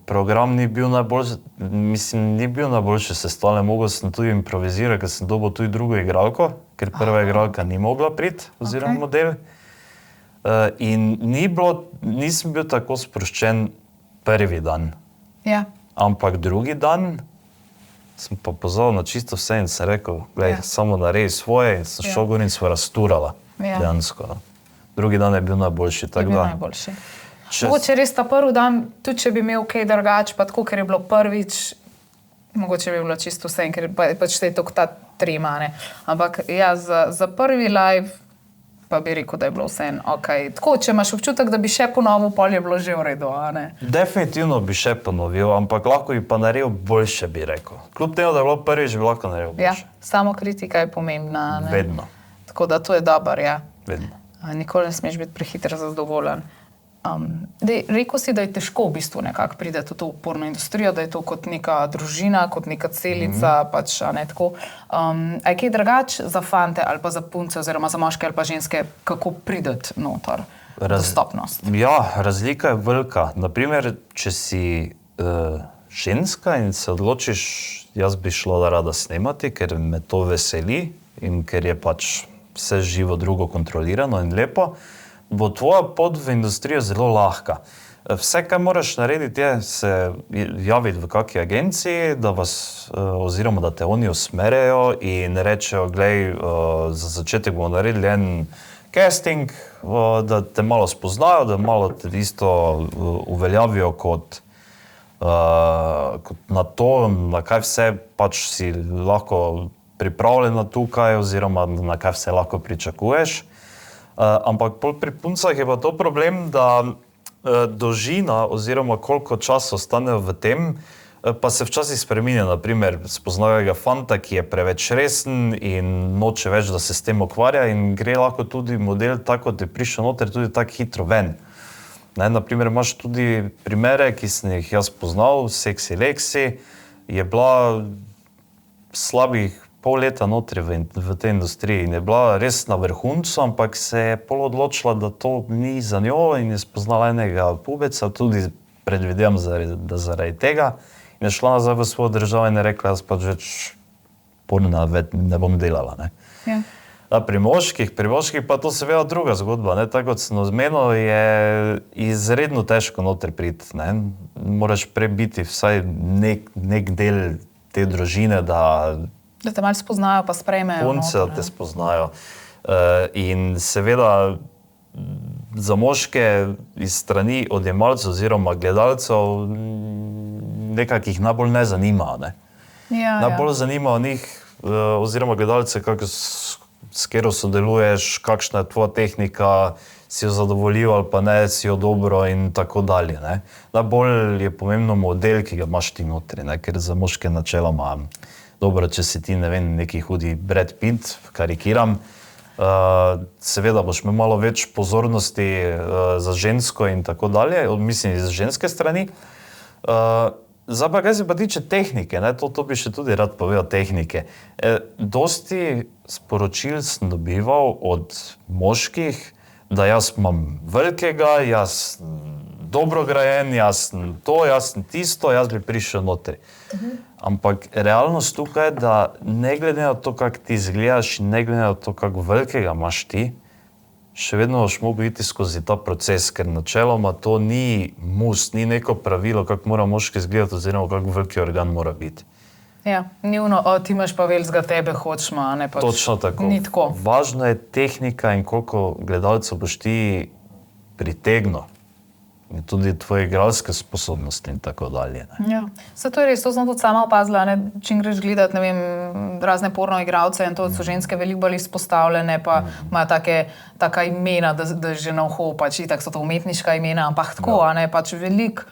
Program ni bil najboljše sestavljen, mogel sem tudi improvizirati, ker sem dobil tudi drugo igralko, ker prva igralka ni mogla priti, oziroma model. In nisem bil tako sproščen prvi dan. Ampak drugi dan sem pa pozval na čisto vse in sem rekel, glej, samo narej svoje, in sem šel gor in sva rasturala, dejansko. Drugi dan je bil najboljši. Je bil najboljši. Mogoče res ta prvi dan, tudi če bi imel kaj drugače, pa tako, ker je bilo prvič, mogoče bi bilo čisto vse, ker pač se je to ta trema, ne. Ampak ja, za prvi live pa bi rekel, da je bilo vse okay. Tako, če imaš občutek, da bi še ponovil, pol je bilo že v redu, a ne? Definitivno bi še ponovil, ampak lahko bi pa naredil boljše, bi rekel. Kljub temu, da je bilo prvič, bi lahko naredil boljše. Ja, samo kritika je pomembna, ne? Vedno. Tako da to je dober, ja. Vedno. Nikoli ne smeš biti prehitro zadovoljen. Rekel si, da je težko v bistvu nekako priti v to porno industrijo, da je to kot neka družina, kot neka celica, pač, a ne tako. A je kaj drugač za fante ali pa za punce oziroma za moške ali pa ženske, kako prideti noter? Dostopnost. Ja, razlika je velika. Naprimer, če si ženska in se odločiš, jaz bi šla rada snemati, ker me to veseli in ker je pač vse živo drugo kontrolirano in lepo, bo tvoja pot v industrijo zelo lahka. Vse, kaj moraš narediti, je se javiti v kakšni agenciji, da vas, oziroma da te oni usmerjajo in rečejo, glej, za začetek bomo naredili en casting, da te malo spoznajo, da malo te isto uveljavijo kot na to, na kaj vse pač si lahko pripravljena tukaj, oziroma na kaj vse lahko pričakuješ. Ampak pri puncah je pa to problem, da dolžina oziroma koliko časa ostanejo v tem, pa se včasih spreminja. Naprimer, spoznajo ga fanta, ki je preveč resen in noče več, da se s tem ukvarja in gre lahko tudi model tako, da je prišel noter tudi tako hitro ven. Naprimer, imaš tudi primere, ki sem jih jaz poznal, Seksi Leksi, je bila slabih pol leta notri v tej industriji in je bila res na vrhuncu, ampak se je pol odločila, da to ni za njo in je spoznala enega pubeca, tudi predvidevam, da zaradi tega, in je šla nazaj v svojo državo in je rekla, jaz pač več porna ne bom delala. Ne? Ja. Pri moških pa to seveda druga zgodba. Ne? Tako kot sem omenil, je izredno težko notri priti. Ne? Moraš prebiti vsaj nek del te družine, da te malo spoznajo, pa sprejmejo. Punce, da te spoznajo. In seveda za moške iz strani odjemalcev oziroma gledalcev nekako jih najbolj ne zanima. Ne? Ja, najbolj zanima njih oziroma gledalce, s katero sodeluješ, kakšna je tvoja tehnika, si jo zadovoljiv ali pa ne, si jo dobro in tako dalje. Ne? Najbolj je pomembno model, ki ga imaš ti notri, ne? Ker za moške načeloma dobro, če si ti, ne vem, neki hudi Brad Pitt, karikiram, seveda boš imel malo več pozornosti za žensko in tako dalje, mislim, iz ženske strani. Zdaj pa, kaj se pa tiče tehnike, ne? To bi še tudi rad povedal, tehnike. Dosti sporočil sem dobival od moških, da jaz imam velikega, jaz dobro grajen, jaz sem tisto, jaz bi prišel notri. Ampak realnost tukaj je, da ne glede na to, kako ti izgledaš in ne glede na to, kako velikega imaš ti, še vedno boš mogel iti skozi ta proces, ker načeloma to ni must, ni neko pravilo, kako mora moški izgledati oziroma kako veliki organ mora biti. Ja, ni ono, ti imaš pa velikega, tebe hočemo, a ne pač. Točno tako. Ni tako. Važno je tehnika in koliko gledalcev boš ti pritegnil. In tudi tvoje igralske sposobnosti in tako dalje. Ne? Ja, se to je res, to sem tudi sama opazila, ne? Čim greš gledati, ne vem, razne porno igralce in to so ženske veliko bolj izpostavljene, pa imajo taka imena, da že na uho, pač itak so to umetniška imena, ampak tako, a ne, pač veliko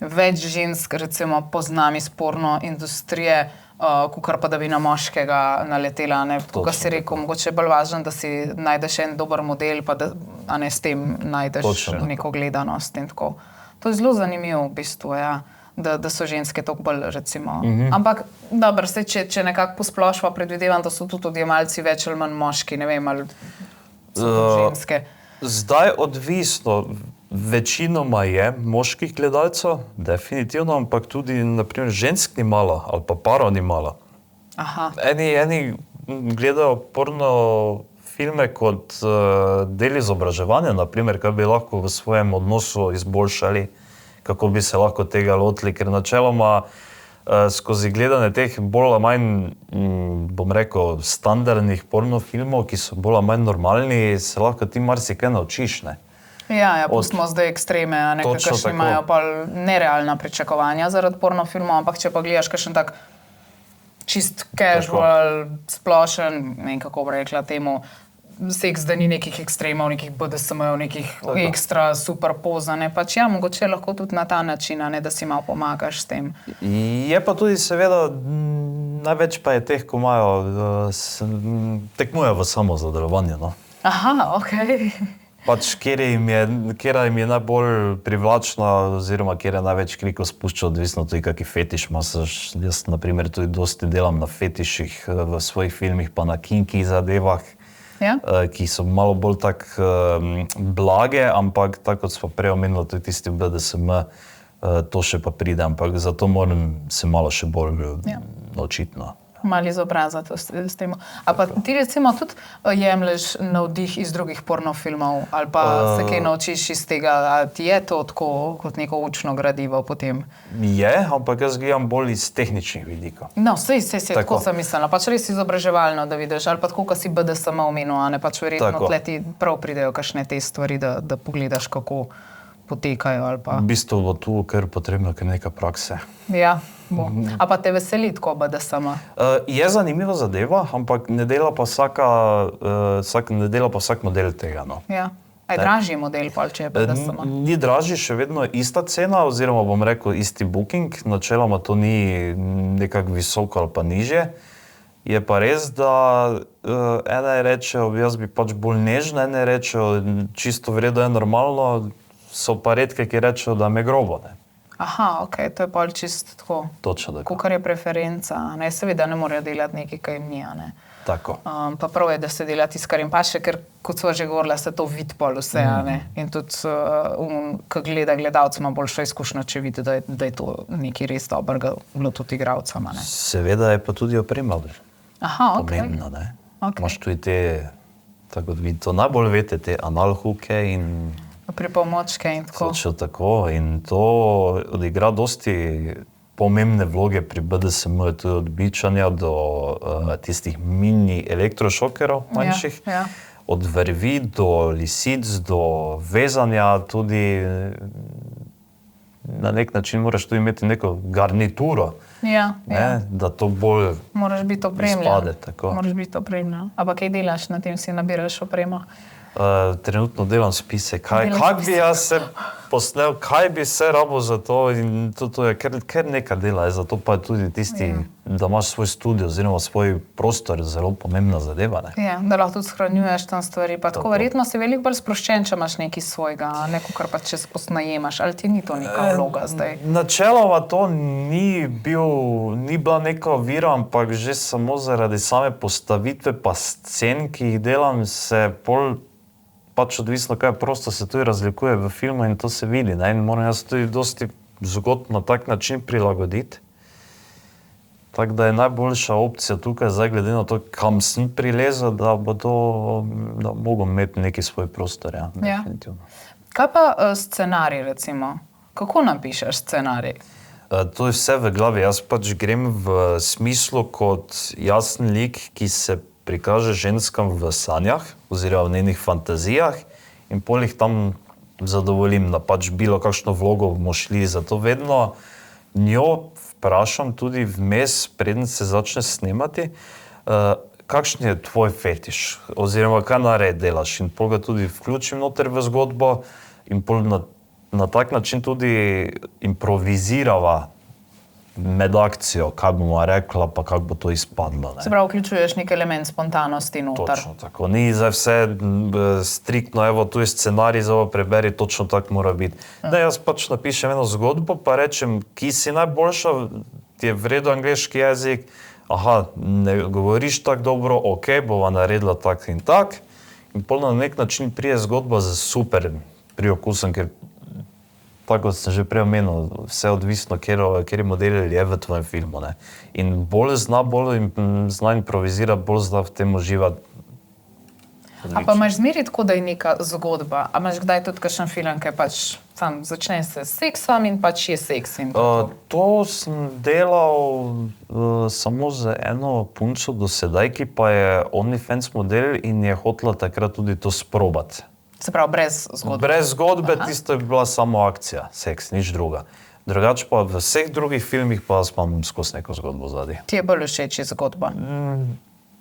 več žensk, recimo, poznam iz porno industrije, kakor pa da bi na moškega naletela, ne, tako si rekel, mogoče je bolj važno, da si najdeš en dober model, pa da, a ne, s tem najdeš neko gledanost in tako. To je zelo zanimivo v bistvu, ja, da so ženske toliko bolj, recimo. Ampak, dobro, če nekako posplošva, predvidevam, da so tudi odjemalci več ali manj moški, ne vem, ali so ženske. Zdaj odvisno. Večinoma je moških gledalcev, definitivno, ampak tudi, naprimer, žensk ni malo ali pa parov ni malo. Aha. Eni gledajo porno filme kot del izobraževanja, naprimer, kaj bi lahko v svojem odnosu izboljšali, kako bi se lahko tega lotili, ker načeloma skozi gledanje teh bolj ali manj, bom rekel, standardnih porno filmov, ki so bolj ali manj normalni, se lahko ti marsikaj naučiš, ne? Ja, pustimo zdaj ekstreme, kakšni imajo pa nerealna pričakovanja zaradi porno filmov, ampak če pa gledaš kakšen tak čist casual, splošen, ne vem kako bi rekla temu, seks, da ni nekih ekstremov, nekih BDSM-jev, nekih ekstra super poza, ne, pač ja, mogoče lahko tudi na ta način, ne, da si malo pomagaš s tem. Je pa tudi seveda, največ pa je teh, ko imajo, tekmujejo v samozadovoljevanju, no. Aha, okej. Pač, kera jim je najbolj privlačna, oziroma kjer je največ klikov spušča, odvisno tudi, kaki fetiš imaš. Jaz, na primer, tudi dosti delam na fetiših v svojih filmih, pa na kinky zadevah, Ja? ki so malo bolj tak blage, ampak tako kot smo prej omenili, tudi tisti BDSM, to še pa pride, ampak zato moram se malo še bolj naučiti, no. Malo izobrazati s tem. A pa ti recimo tudi jemlješ navdih iz drugih pornofilmov ali pa se kaj naučiš iz tega, a ti je to tako kot neko učno gradivo potem? Je, ampak jaz gledam bolj iz tehničnih vidikov. No, sej, tako sem mislila. Pač res izobraževalno, da vidiš, ali pa tako, ko si BDSM omenil, a ne, pač verjetno tle ti prav pridejo kakšne te stvari, da pogledaš, kako potekajo ali pa... V bistvu bo tu kar potrebno kar neka prakse. Ja, bo. A pa te veseli tako BDSM? Je zanimiva zadeva, ampak ne dela pa vsak model tega, no. Ja. A je dražji model, pa če je BDSM? Ni dražji, še vedno ista cena, oziroma bom rekel isti booking, načeloma to ni nekako visoko ali pa nižje. Je pa res, da ene rečejo, jaz bi pač bolj nežna, ene rečejo, čisto v redu je normalno, so pa redke, ki rečejo, da me grobo, ne. Aha, okej, to je pa čisto tako. Točno tako. Kakor je preferenca, ne, seveda ne morejo delati nekaj, kaj jim ni, ne. Tako. Pa prav je, da se dela tisto, kar jim paše, ker, kot sva že govorila, se to vidi pol vse, ne. In tudi, ko gleda gledalec, ima boljšo izkušnjo, če vidi, da je to nekaj res dobrega, tudi igralcama, ne. Seveda je pa tudi oprema Okay. pomembna, ne. Imaš tudi te, tako da to najbolj veste, te analhuke in... Pripomočke in tako. Točno tako, in to odigra dosti pomembne vloge pri BDSM-u, tudi od bičanja do tistih mini elektrošokerov manjših, od vrvi do lisic, do vezanja, tudi na nek način moraš tudi imeti neko garnituro, da to bolj moraš biti opremljen. izpade. Tako. Moraš biti opremljen. A pa kaj delaš na tem, si nabiraš opremo? Trenutno delam spise, kaj bi jaz se posnel, kaj bi se rabo za to, in to je kar nekaj dela, zato pa je tudi tisti, da imaš svoj studio oziroma svoj prostor, zelo pomembna zadeva, ne. Ja, da lahko tudi shranjuješ tam stvari, pa tako verjetno si veliko bolj sproščen, če imaš nekaj svojega, neko, kar pa če posnajemaš, ali ti ni to neka vloga zdaj? Načeloma to ni bila neka ovira, ampak že samo zaradi same postavitve pa scen, ki jih delam, se pol pač odvisno, kaj prosto se tudi razlikuje v filmu in to se vidi, ne, in moram jaz tudi dosti zgodb na tak način prilagoditi. Tako da je najboljša opcija tukaj zdaj, glede na to, kam sem prilezel, da mogel imeti neki svoj prostor, ja, definitivno. Kaj pa scenarij, recimo? Kako napišeš scenarij? To je vse v glavi, jaz pač grem v smislu kot jasen lik, ki se prikaže ženskam v sanjah oziroma v njenih fantazijah in pol jih tam zadovoljim, da pač bilo kakšno vlogo bomo šli, zato vedno njo vprašam tudi vmes, preden se začne snemati, kakšen je tvoj fetiš oziroma kaj nared delaš, in pol ga tudi vključim noter v zgodbo in pol na tak način tudi improvizirava med akcijo, kaj bomo rekla, pa kako bo to izpadlo, ne. Se pravi, vključuješ nek element spontanosti noter. Točno tako. Ni zdaj vse striktno, evo, tu je scenarij, zdaj preberi, točno tako mora biti. Ne, jaz pač napišem eno zgodbo, pa rečem, ki si najboljša, ti je v redu angleški jezik, aha, ne govoriš tako dobro, okej, bova naredila tak in tak, in pol na nek način prije zgodba z super priokusom, ker tako kot sem že prej omenil, vse odvisno, kateri model je v tvojem filmu, ne. In bolj zna improvizirati, bolj zna v tem uživati. A pa imaš zmeri tako, da je neka zgodba? A imaš kdaj tudi kakšen film, ki pač sam začne se s seksom in pač je seks in to? To sem delal samo z eno punco do sedaj, ki pa je OnlyFans model in je hotela takrat tudi to sprobati. Se pravi, brez zgodbe? Brez zgodbe, tisto je bila samo akcija, seks, nič druga. Drugače pa v vseh drugih filmih pa imam skozi neko zgodbo zadaj. Ti je bolj všeč zgodba?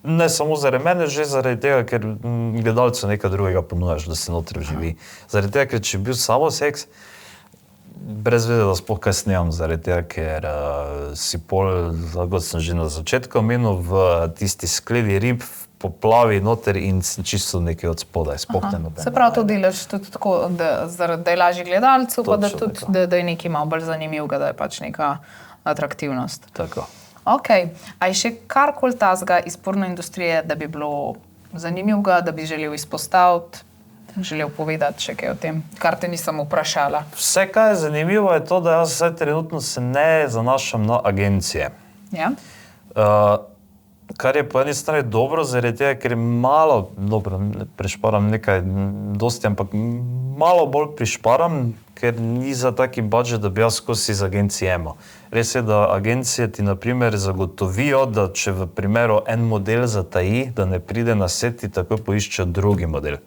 Ne samo zaradi mene, že zaradi tega, ker gledalcu nekaj drugega ponujaš, da se notri živi. Zaradi tega, ker če je bil samo seks, brez vede, da sploh kaj snemam, zaradi tega, ker si pol, kot sem že na začetku omenil, v tisti skledi rib poplavi noter in si čisto nekaj od spodaj, sploh ne nobeno. Se pravi, to delaš tudi tako, da je lažje gledalcu, pa da Točno tudi, tako. da je nekaj malo bolj zanimivega, da je pač neka atraktivnost. Tako. Ok, a je še karkoli tazga iz porno industrije, da bi bilo zanimivega, da bi želel izpostaviti, želel povedati še kaj o tem, kar te nisem vprašala? Vse, kaj je zanimivo, je to, da jaz zdaj trenutno se ne zanašam na agencije. Ja? Kar je po eni strani dobro, zaradi tega, ker je malo, dobro, prišparam nekaj dosti, ampak malo bolj prišparam, ker ni za taki budžet, da bi jaz skozi z agencije imel. Res je, da agencije ti na primer zagotovijo, da če v primeru en model zataji, da ne pride na set, ti takoj poiščejo drugi model.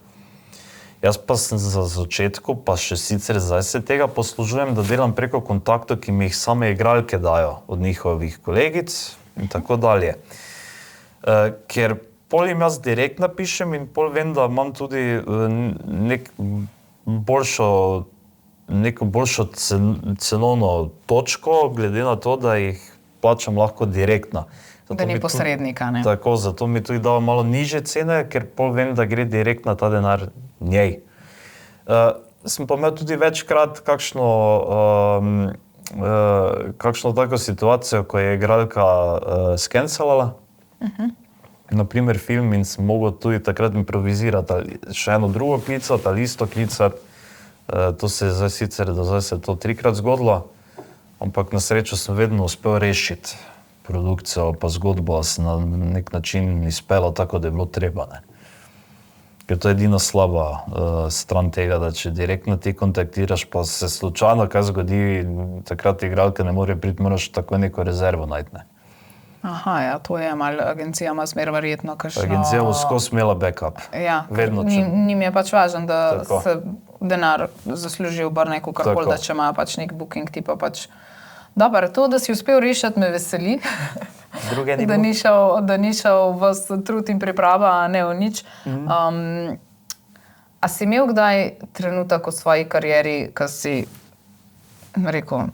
Jaz pa sem za začetku, pa še sicer zdaj se tega poslužujem, da delam preko kontaktov, ki mi jih same igralke dajo od njihovih kolegic in tako dalje. Ker pol jim jaz direkt napišem in pol vem, da imam tudi neko boljšo cenovno točko, glede na to, da jih plačam lahko direktno. Zato Da ni mi tudi- posrednika, ne? Tako, zato mi tudi dajo malo nižje cene, ker pol vem, da gre direkt na ta denar njej. Sem pa imel tudi večkrat kakšno tako situacijo, ko je igralka skencelala, naprimer film, in sem mogel tudi takrat improvizirati, ali še eno drugo klicati, ali isto klicati. To se je zdaj sicer, do zdaj se je to 3-krat zgodilo, ampak na srečo sem vedno uspel rešiti produkcijo pa zgodbo, se na nek način izpelo tako, da je bilo treba, ne. Ker to je edina slaba stran tega, da če direktno ti kontaktiraš, pa se slučajno kaj zgodi, takrat igralka ne more priti, moraš tako neko rezervo najti, ne. Aha, ja, to je malo, agencija ima smer verjetno kakšno... Agencija bo skozi imela backup. Ja, Vedno, njim je pač važno, da Tako. se denar zasluži v bar neko karkoli, Tako. da če ima pač nek booking tipa pač... Dobar, to, da si uspel rešiti, me veseli. Druge ni da bilo. ni šel vas trud in priprava, a ne v nič. A si imel kdaj trenutek v svoji karieri, ko si rekel,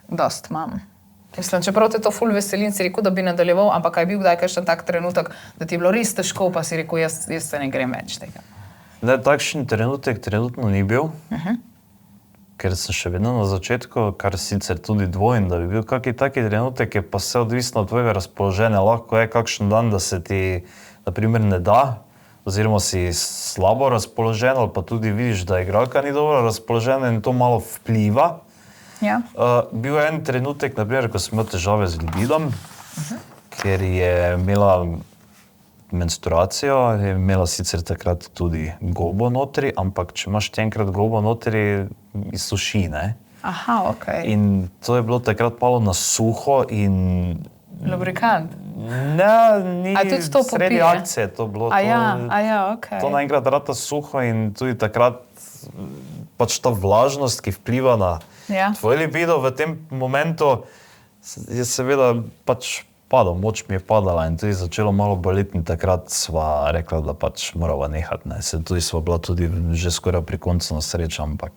dost imam? Mislim, čeprav te to ful veseli in si rekel, da bi nadaljeval, ampak a je bil kdaj kakšen tak trenutek, da ti je bilo res težko, pa si rekel, jaz se ne grem več tega. Ne, takšen trenutek trenutno ni bil, ker sem še vedno na začetku, kar sicer tudi dvojim, da bi bil kakšen taki trenutek, je pa vse odvisno od tvojega razpoloženja. Lahko je kakšen dan, da se ti, na primer, ne da, oziroma si slabo razpoložen, ali pa tudi vidiš, da igralka ni dobro razpoložena in to malo vpliva. Ja? Bil je en trenutek, na primer, ko sem imel težave z libidom, ker je imela menstruacijo, je imela sicer takrat tudi gobo notri, ampak če imaš ti enkrat gobo notri, izsuši, ne? Aha, okej. In to je bilo takrat malo na suho in... Lubrikant? Ne, ni A tudi to sredi popije? akcije, to bilo A ja, okej. to naenkrat rata suho in tudi takrat pač ta vlažnost, ki vpliva na Ja. tvoj libido v tem momentu, je seveda pač padal, moč mi je padala in tudi začelo malo boleti in takrat sva rekla, da pač morava nehati, ne. Se tudi sva bila tudi že skoraj pri koncu na srečo, ampak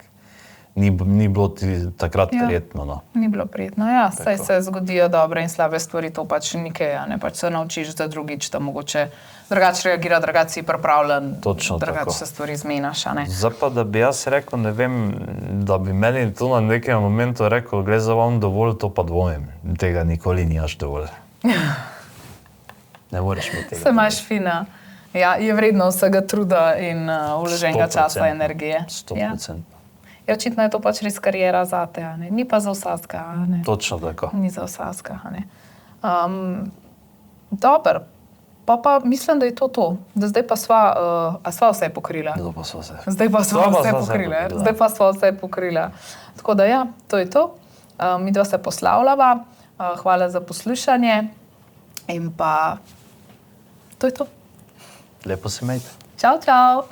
ni bilo takrat Ja. prijetno, no. Ni bilo prijetno, ja, saj se zgodijo dobre in slabe stvari, to pač nikaj, a ne, pač se naučiš za drugič, da mogoče drugače reagira, drugače si pripravljen, Točno tako. drugače se stvari zmenaš, a ne. Zdaj pa, da bi jaz rekel, ne vem, da bi meni tu na nekem momentu rekel, gre za vam dovolj, to pa dvomim. Tega nikoli nimaš dovolj. Ne moreš imeti tega. Se imaš fina. Ja, je vredno vsega truda in vloženega časa, 100%. energije. 100%. Ja, očitno je to pač res kariera zate, a ne. Ni pa za vsakega, a ne. Točno tako. Ni za vsakega, a ne. Dober. Pa mislim, da je to. Da zdaj pa sva vse pokrila. To pa so se. Zdaj pa sva vse pokrila. Zdaj pa sva vse pokrila. Tako da ja, to je to. Midva se poslavljava. Hvala za poslušanje. In pa to je to. Lepo se imejte. Čau, čau.